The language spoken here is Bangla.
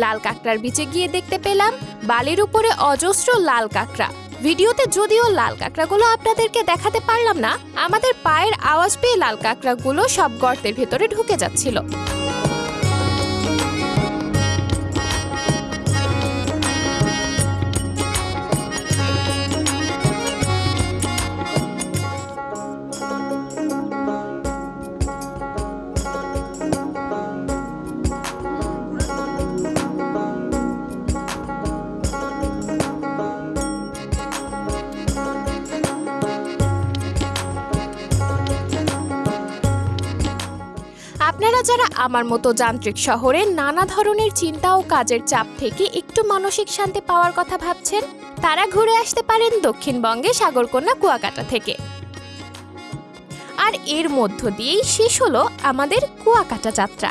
লাল কাঁকড়ার বিচে গিয়ে দেখতে পেলাম বালির উপরে অজস্র লাল কাঁকড়া। ভিডিওতে যদিও লাল কাঁকড়াগুলো আপনাদেরকে দেখাতে পারলাম না, আমাদের পায়ের আওয়াজ পেয়ে লাল কাঁকড়াগুলো সব গর্তের ভেতরে ঢুকে যাচ্ছিল। আপনারা যারা আমার মতো যান্ত্রিক শহরে নানা ধরনের চিন্তা ও কাজের চাপ থেকে একটু মানসিক শান্তি পাওয়ার কথা ভাবছেন, তারা ঘুরে আসতে পারেন দক্ষিণবঙ্গে সাগরকন্যা কুয়াকাটা থেকে। আর এর মধ্য দিয়েই শেষ হলো আমাদের কুয়াকাটা যাত্রা।